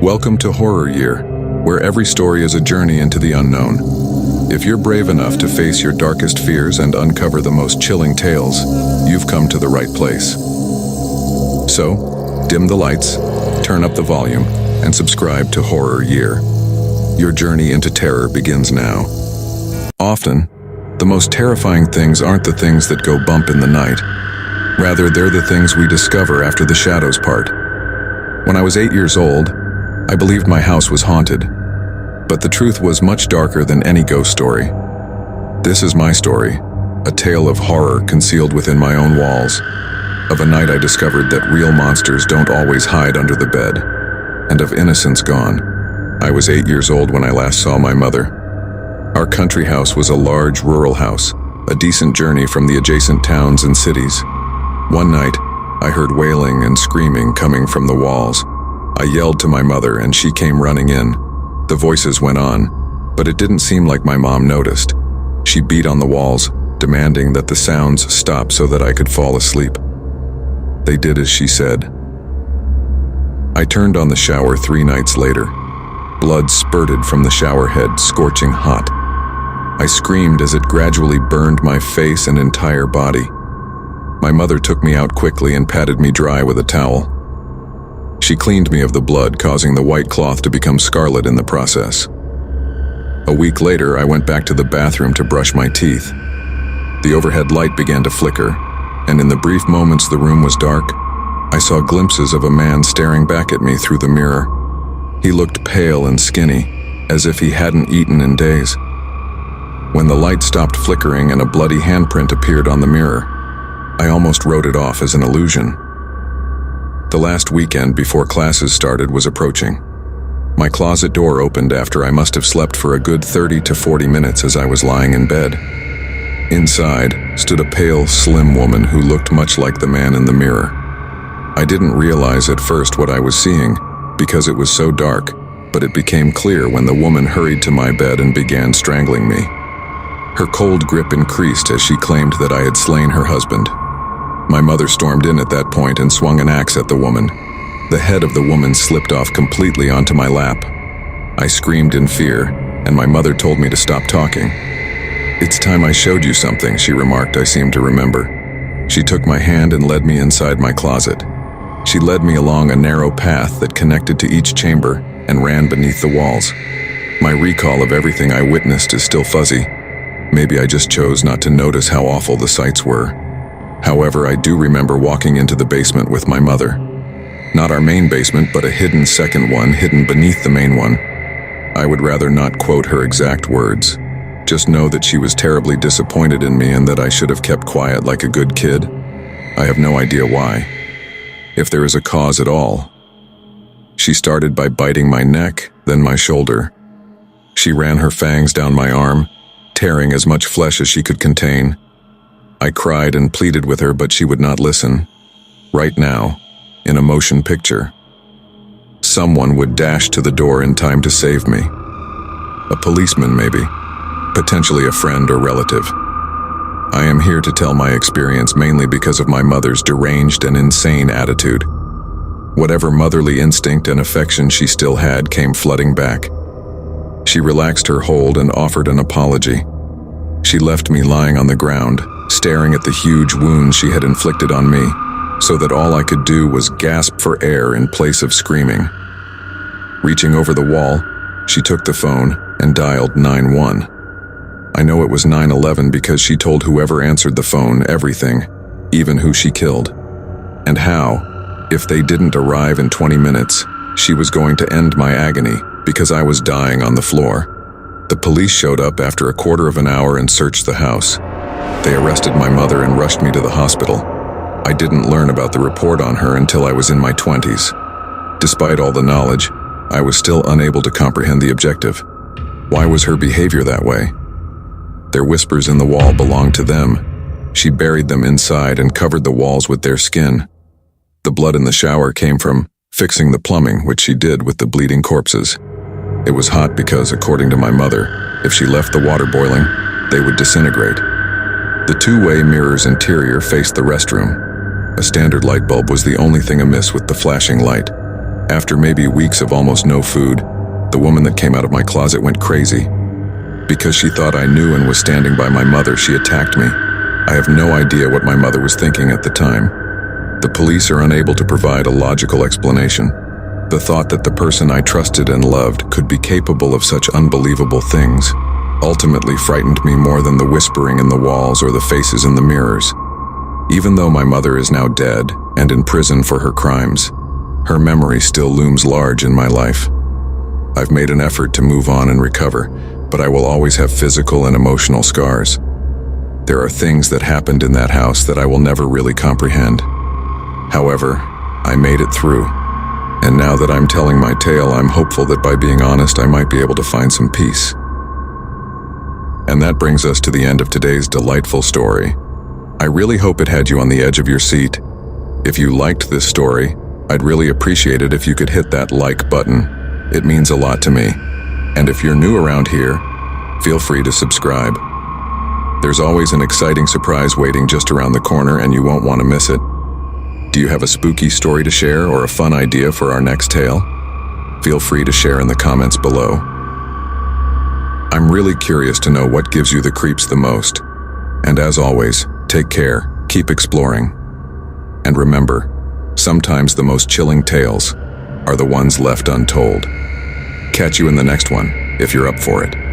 Welcome to Horror Year, where every story is a journey into the unknown. If you're brave enough to face your darkest fears and uncover the most chilling tales, you've come to the right place. So, dim the lights, turn up the volume, and subscribe to Horror Year. Your journey into terror begins now. Often, the most terrifying things aren't the things that go bump in the night. Rather, they're the things we discover after the shadows part. When I was 8 years old, I believed my house was haunted. But the truth was much darker than any ghost story. This is my story, a tale of horror concealed within my own walls, of a night I discovered that real monsters don't always hide under the bed, and of innocence gone. I was 8 years old when I last saw my mother. Our country house was a large rural house, a decent journey from the adjacent towns and cities. One night, I heard wailing and screaming coming from the walls. I yelled to my mother and she came running in. The voices went on, but it didn't seem like my mom noticed. She beat on the walls, demanding that the sounds stop so that I could fall asleep. They did as she said. I turned on the shower 3 nights later. Blood spurted from the shower head, scorching hot. I screamed as it gradually burned my face and entire body. My mother took me out quickly and patted me dry with a towel. She cleaned me of the blood, causing the white cloth to become scarlet in the process. A week later, I went back to the bathroom to brush my teeth. The overhead light began to flicker, and in the brief moments the room was dark, I saw glimpses of a man staring back at me through the mirror. He looked pale and skinny, as if he hadn't eaten in days. When the light stopped flickering and a bloody handprint appeared on the mirror, I almost wrote it off as an illusion. The last weekend before classes started was approaching. My closet door opened after I must have slept for a good 30 to 40 minutes as I was lying in bed. Inside stood a pale, slim woman who looked much like the man in the mirror. I didn't realize at first what I was seeing because it was so dark, but it became clear when the woman hurried to my bed and began strangling me. Her cold grip increased as she claimed that I had slain her husband. My mother stormed in at that point and swung an axe at the woman. The head of the woman slipped off completely onto my lap. I screamed in fear, and my mother told me to stop talking. "It's time I showed you something," she remarked. I seemed to remember. She took my hand and led me inside my closet. She led me along a narrow path that connected to each chamber and ran beneath the walls. My recall of everything I witnessed is still fuzzy. Maybe I just chose not to notice how awful the sights were. However, I do remember walking into the basement with my mother. Not our main basement, but a hidden second one hidden beneath the main one. I would rather not quote her exact words. Just know that she was terribly disappointed in me and that I should have kept quiet like a good kid. I have no idea why, if there is a cause at all. She started by biting my neck, then my shoulder. She ran her fangs down my arm, tearing as much flesh as she could contain. I cried and pleaded with her, but she would not listen. Right now, in a motion picture, someone would dash to the door in time to save me. A policeman, maybe. Potentially a friend or relative. I am here to tell my experience mainly because of my mother's deranged and insane attitude. Whatever motherly instinct and affection she still had came flooding back. She relaxed her hold and offered an apology. She left me lying on the ground, staring at the huge wounds she had inflicted on me, so that all I could do was gasp for air in place of screaming. Reaching over the wall, she took the phone and dialed 911. I know it was 911 because she told whoever answered the phone everything, even who she killed, and how, if they didn't arrive in 20 minutes, she was going to end my agony because I was dying on the floor. The police showed up after a quarter of an hour and searched the house. They arrested my mother and rushed me to the hospital. I didn't learn about the report on her until I was in my 20s. Despite all the knowledge, I was still unable to comprehend the objective. Why was her behavior that way? Their whispers in the wall belonged to them. She buried them inside and covered the walls with their skin. The blood in the shower came from fixing the plumbing, which she did with the bleeding corpses. It was hot because, according to my mother, if she left the water boiling, they would disintegrate. The two-way mirror's interior faced the restroom. A standard light bulb was the only thing amiss with the flashing light. After maybe weeks of almost no food, the woman that came out of my closet went crazy. Because she thought I knew and was standing by my mother, she attacked me. I have no idea what my mother was thinking at the time. The police are unable to provide a logical explanation. The thought that the person I trusted and loved could be capable of such unbelievable things ultimately frightened me more than the whispering in the walls or the faces in the mirrors. Even though my mother is now dead and in prison for her crimes, her memory still looms large in my life. I've made an effort to move on and recover, but I will always have physical and emotional scars. There are things that happened in that house that I will never really comprehend. However, I made it through, and now that I'm telling my tale, I'm hopeful that by being honest, I might be able to find some peace. And that brings us to the end of today's delightful story. I really hope it had you on the edge of your seat. If you liked this story, I'd really appreciate it if you could hit that like button. It means a lot to me. And if you're new around here, feel free to subscribe. There's always an exciting surprise waiting just around the corner, and you won't want to miss it. Do you have a spooky story to share or a fun idea for our next tale? Feel free to share in the comments below. I'm really curious to know what gives you the creeps the most. And as always, take care, keep exploring. And remember, sometimes the most chilling tales are the ones left untold. Catch you in the next one, if you're up for it.